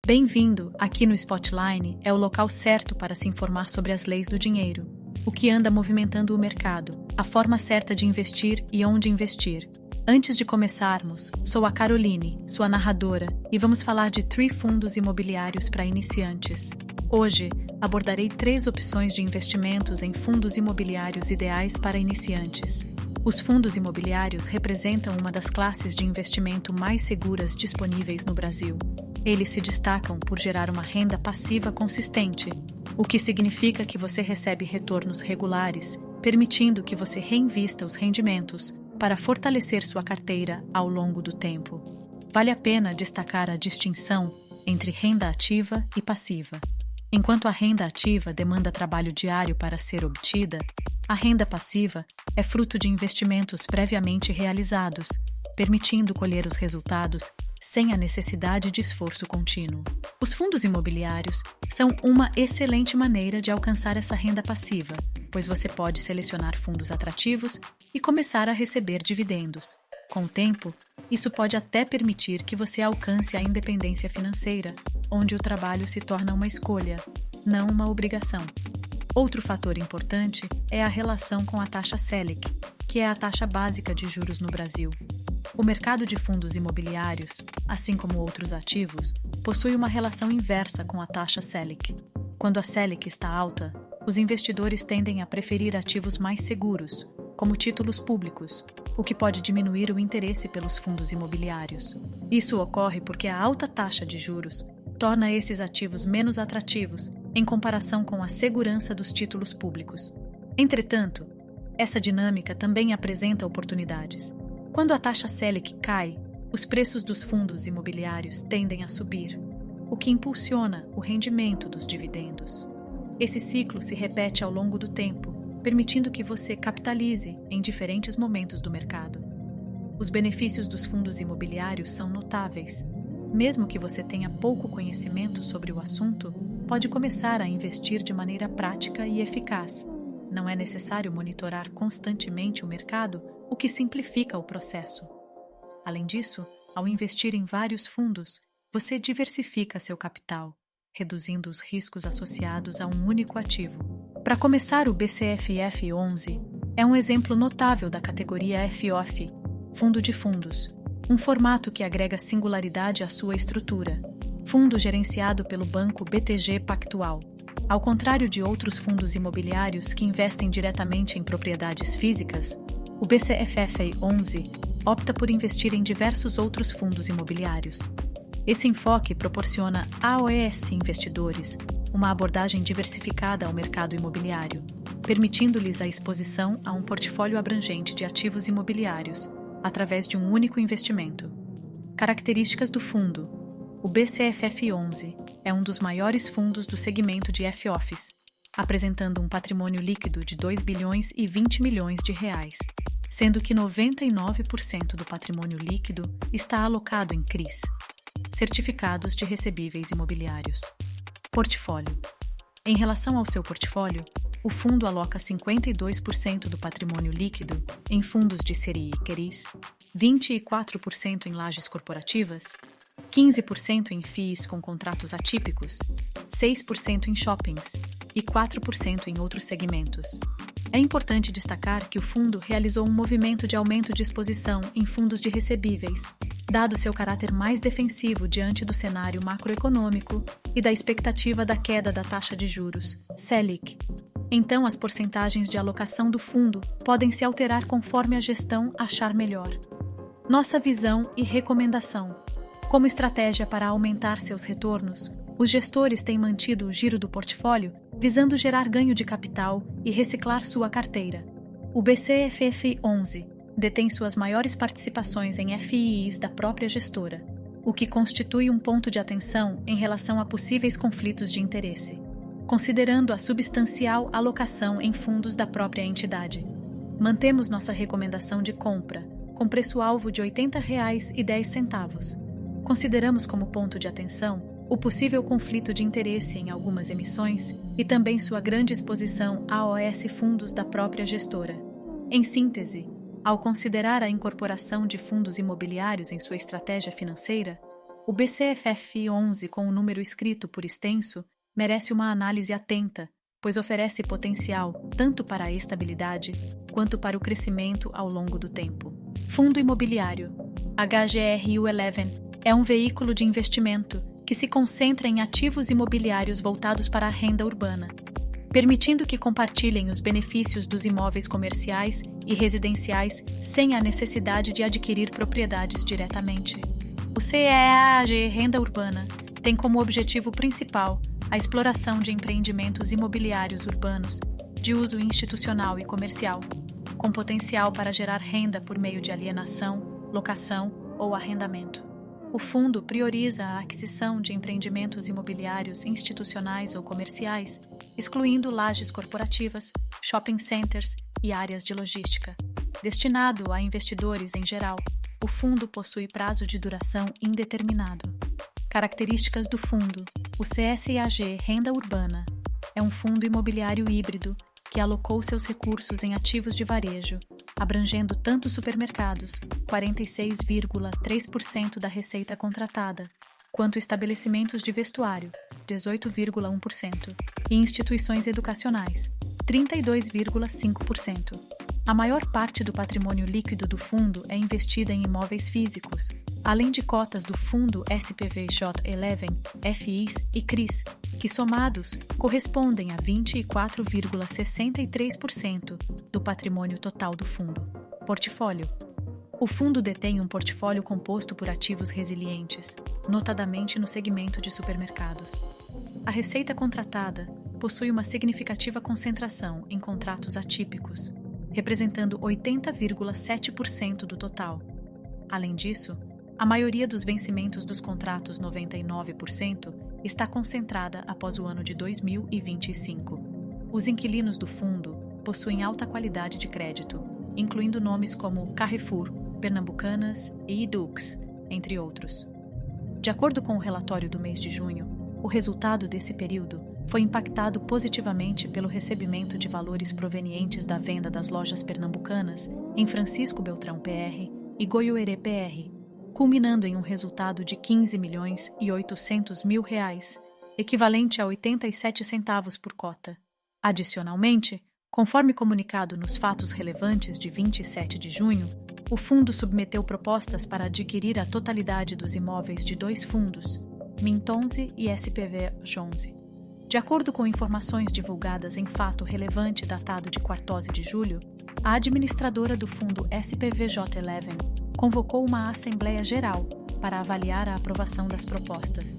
Bem-vindo! Aqui no Spotline é o local certo para se informar sobre as leis do dinheiro, o que anda movimentando o mercado, a forma certa de investir e onde investir. Antes de começarmos, sou a Caroline, sua narradora, e vamos falar de 3 fundos imobiliários para iniciantes. Hoje, abordarei 3 opções de investimentos em fundos imobiliários ideais para iniciantes. Os fundos imobiliários representam uma das classes de investimento mais seguras disponíveis no Brasil. Eles se destacam por gerar uma renda passiva consistente, o que significa que você recebe retornos regulares, permitindo que você reinvista os rendimentos para fortalecer sua carteira ao longo do tempo. Vale a pena destacar a distinção entre renda ativa e passiva. Enquanto a renda ativa demanda trabalho diário para ser obtida, a renda passiva é fruto de investimentos previamente realizados, permitindo colher os resultados sem a necessidade de esforço contínuo. Os fundos imobiliários são uma excelente maneira de alcançar essa renda passiva, pois você pode selecionar fundos atrativos e começar a receber dividendos. Com o tempo, isso pode até permitir que você alcance a independência financeira, onde o trabalho se torna uma escolha, não uma obrigação. Outro fator importante é a relação com a taxa Selic, que é a taxa básica de juros no Brasil. O mercado de fundos imobiliários, assim como outros ativos, possui uma relação inversa com a taxa Selic. Quando a Selic está alta, os investidores tendem a preferir ativos mais seguros, como títulos públicos, o que pode diminuir o interesse pelos fundos imobiliários. Isso ocorre porque a alta taxa de juros torna esses ativos menos atrativos em comparação com a segurança dos títulos públicos. Entretanto, essa dinâmica também apresenta oportunidades. Quando a taxa Selic cai, os preços dos fundos imobiliários tendem a subir, o que impulsiona o rendimento dos dividendos. Esse ciclo se repete ao longo do tempo, permitindo que você capitalize em diferentes momentos do mercado. Os benefícios dos fundos imobiliários são notáveis. Mesmo que você tenha pouco conhecimento sobre o assunto, pode começar a investir de maneira prática e eficaz. Não é necessário monitorar constantemente o mercado, o que simplifica o processo. Além disso, ao investir em vários fundos, você diversifica seu capital, reduzindo os riscos associados a um único ativo. Para começar, o BCFF11 é um exemplo notável da categoria FOF, Fundo de Fundos, um formato que agrega singularidade à sua estrutura. Fundo gerenciado pelo banco BTG Pactual. Ao contrário de outros fundos imobiliários que investem diretamente em propriedades físicas, o BCFF11 opta por investir em diversos outros fundos imobiliários. Esse enfoque proporciona a AOS investidores uma abordagem diversificada ao mercado imobiliário, permitindo-lhes a exposição a um portfólio abrangente de ativos imobiliários, através de um único investimento. Características do fundo. O BCFF11 é um dos maiores fundos do segmento de FOFs, apresentando um patrimônio líquido de 2 bilhões e 20 milhões de reais, sendo que 99% do patrimônio líquido está alocado em CRIs, Certificados de Recebíveis Imobiliários. Portfólio. Em relação ao seu portfólio, o fundo aloca 52% do patrimônio líquido em fundos de CRI e CRIs, 24% em lajes corporativas, 15% em FIIs com contratos atípicos, 6% em shoppings e 4% em outros segmentos. É importante destacar que o fundo realizou um movimento de aumento de exposição em fundos de recebíveis, dado seu caráter mais defensivo diante do cenário macroeconômico e da expectativa da queda da taxa de juros, Selic. Então, as porcentagens de alocação do fundo podem se alterar conforme a gestão achar melhor. Nossa visão e recomendação. Como estratégia para aumentar seus retornos, os gestores têm mantido o giro do portfólio visando gerar ganho de capital e reciclar sua carteira. O BCFF11 detém suas maiores participações em FIIs da própria gestora, o que constitui um ponto de atenção em relação a possíveis conflitos de interesse, considerando a substancial alocação em fundos da própria entidade. Mantemos nossa recomendação de compra, com preço-alvo de R$ 80,10. Consideramos como ponto de atenção o possível conflito de interesse em algumas emissões e também sua grande exposição a AOS fundos da própria gestora. Em síntese, ao considerar a incorporação de fundos imobiliários em sua estratégia financeira, O BCFF11 com o número escrito por extenso merece uma análise atenta, pois oferece potencial tanto para a estabilidade quanto para o crescimento ao longo do tempo. Fundo imobiliário. HGRU11 é um veículo de investimento que se concentra em ativos imobiliários voltados para a renda urbana, permitindo que compartilhem os benefícios dos imóveis comerciais e residenciais sem a necessidade de adquirir propriedades diretamente. O CEAG Renda Urbana tem como objetivo principal a exploração de empreendimentos imobiliários urbanos de uso institucional e comercial, com potencial para gerar renda por meio de alienação, locação ou arrendamento. O fundo prioriza a aquisição de empreendimentos imobiliários institucionais ou comerciais, excluindo lajes corporativas, shopping centers e áreas de logística. Destinado a investidores em geral, o fundo possui prazo de duração indeterminado. Características do fundo. O CSAG Renda Urbana é um fundo imobiliário híbrido que alocou seus recursos em ativos de varejo, abrangendo tanto supermercados, 46,3% da receita contratada, quanto estabelecimentos de vestuário, 18,1%, e instituições educacionais, 32,5%. A maior parte do patrimônio líquido do fundo é investida em imóveis físicos, além de cotas do fundo SPVJ11, FIs e CRIs, que somados correspondem a 24,63% do patrimônio total do fundo. Portfólio. O fundo detém um portfólio composto por ativos resilientes, notadamente no segmento de supermercados. A receita contratada possui uma significativa concentração em contratos atípicos, representando 80,7% do total. Além disso, a maioria dos vencimentos dos contratos 99% está concentrada após o ano de 2025. Os inquilinos do fundo possuem alta qualidade de crédito, incluindo nomes como Carrefour, Pernambucanas e Edux, entre outros. De acordo com o relatório do mês de junho, o resultado desse período foi impactado positivamente pelo recebimento de valores provenientes da venda das lojas pernambucanas em Francisco Beltrão PR e Goiuerê PR, culminando em um resultado de R$15.800.000, equivalente a 87 centavos por cota. Adicionalmente, conforme comunicado nos fatos relevantes de 27 de junho, o fundo submeteu propostas para adquirir a totalidade dos imóveis de dois fundos, Mint11 e SPV11. De acordo com informações divulgadas em fato relevante datado de 14 de julho, a administradora do fundo SPVJ11 convocou uma Assembleia Geral para avaliar a aprovação das propostas.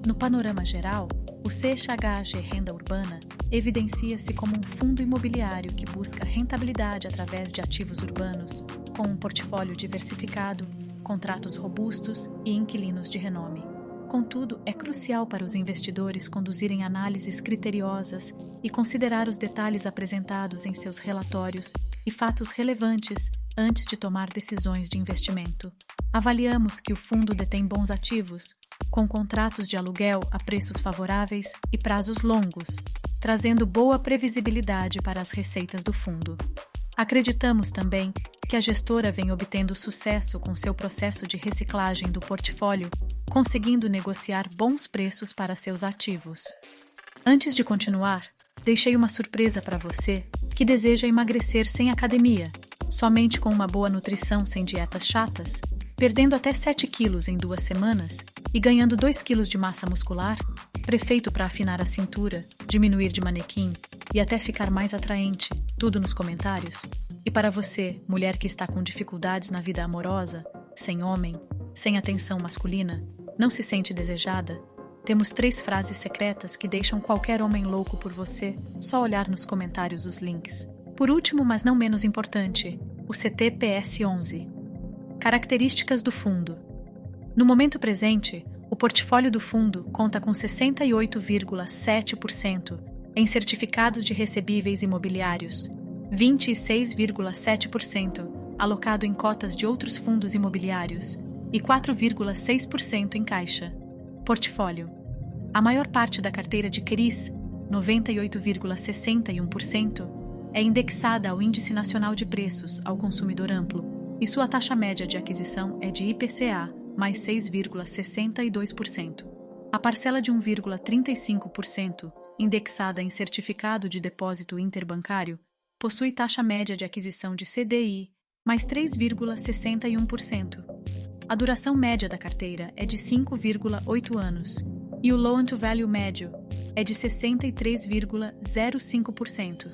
No panorama geral, o CSAG Renda Urbana evidencia-se como um fundo imobiliário que busca rentabilidade através de ativos urbanos, com um portfólio diversificado, contratos robustos e inquilinos de renome. Contudo, é crucial para os investidores conduzirem análises criteriosas e considerar os detalhes apresentados em seus relatórios e fatos relevantes antes de tomar decisões de investimento. Avaliamos que o fundo detém bons ativos, com contratos de aluguel a preços favoráveis e prazos longos, trazendo boa previsibilidade para as receitas do fundo. Acreditamos também que a gestora vem obtendo sucesso com seu processo de reciclagem do portfólio, conseguindo negociar bons preços para seus ativos. Antes de continuar, deixei uma surpresa para você que deseja emagrecer sem academia, somente com uma boa nutrição sem dietas chatas, perdendo até 7 quilos em 2 semanas e ganhando 2 quilos de massa muscular, perfeito para afinar a cintura, diminuir de manequim e até ficar mais atraente, tudo nos comentários. E para você, mulher que está com dificuldades na vida amorosa, sem homem, sem atenção masculina, não se sente desejada? Temos 3 frases secretas que deixam qualquer homem louco por você, só olhar nos comentários os links. Por último, mas não menos importante, o CTPS11. Características do fundo. No momento presente, o portfólio do fundo conta com 68,7% em certificados de recebíveis imobiliários, 26,7% alocado em cotas de outros fundos imobiliários e 4,6% em caixa. Portfólio. A maior parte da carteira de CRIs, 98,61%, é indexada ao Índice Nacional de Preços ao Consumidor Amplo e sua taxa média de aquisição é de IPCA mais 6,62%. A parcela de 1,35%, indexada em certificado de depósito interbancário, possui taxa média de aquisição de CDI, mais 3,61%. A duração média da carteira é de 5,8 anos e o loan-to-value médio é de 63,05%.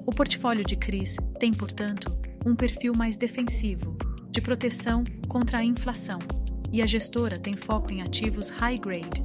O portfólio de CRIs tem, portanto, um perfil mais defensivo, de proteção contra a inflação, e a gestora tem foco em ativos high grade.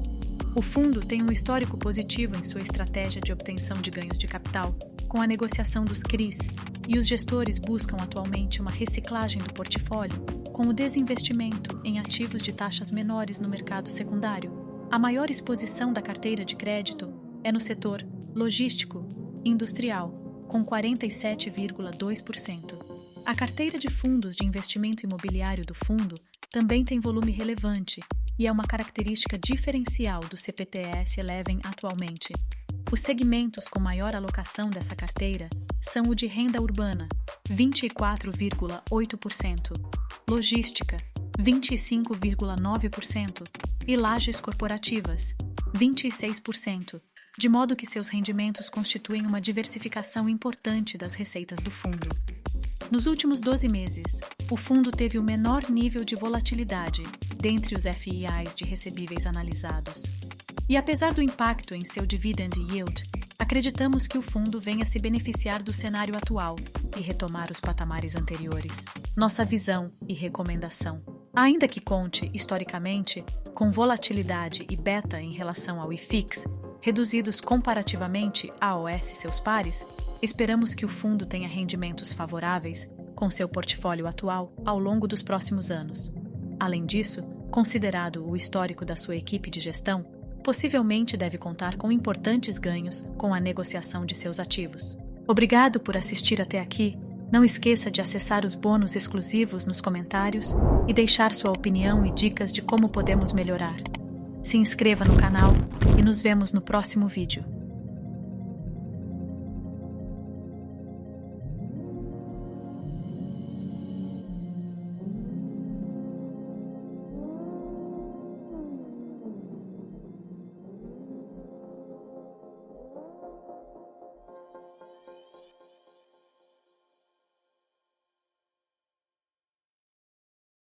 O fundo tem um histórico positivo em sua estratégia de obtenção de ganhos de capital com a negociação dos CRIs, e os gestores buscam atualmente uma reciclagem do portfólio com o desinvestimento em ativos de taxas menores no mercado secundário. A maior exposição da carteira de crédito é no setor logístico e industrial, com 47,2%. A carteira de fundos de investimento imobiliário do fundo também tem volume relevante e é uma característica diferencial do CPTS-11 atualmente. Os segmentos com maior alocação dessa carteira são o de renda urbana, 24,8%, logística, 25,9% e lajes corporativas, 26%, de modo que seus rendimentos constituem uma diversificação importante das receitas do fundo. Nos últimos 12 meses, o fundo teve o menor nível de volatilidade dentre os FIIs de recebíveis analisados. E apesar do impacto em seu dividend yield, acreditamos que o fundo venha se beneficiar do cenário atual e retomar os patamares anteriores. Nossa visão e recomendação. Ainda que conte, historicamente, com volatilidade e beta em relação ao IFIX, reduzidos comparativamente a OS seus pares, esperamos que o fundo tenha rendimentos favoráveis com seu portfólio atual ao longo dos próximos anos. Além disso, considerado o histórico da sua equipe de gestão, possivelmente deve contar com importantes ganhos com a negociação de seus ativos. Obrigado por assistir até aqui. Não esqueça de acessar os bônus exclusivos nos comentários e deixar sua opinião e dicas de como podemos melhorar. Se inscreva no canal e nos vemos no próximo vídeo.